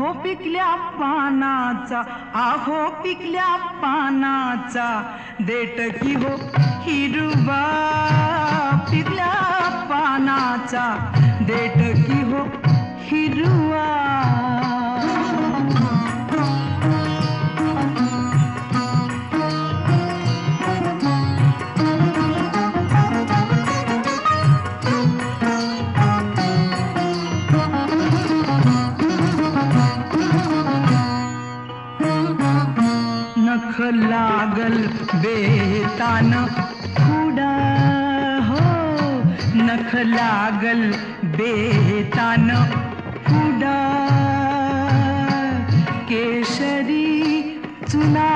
हो पिकल्या पानाचा, आहो पिकल्या पानाचा, देठ की हो हिरवा, पिकल्या पानाचा, देठ की हो हिरवा. नख लागल बेतान खुडा, हो नख लागल बेतान खुडा, केशरी चुना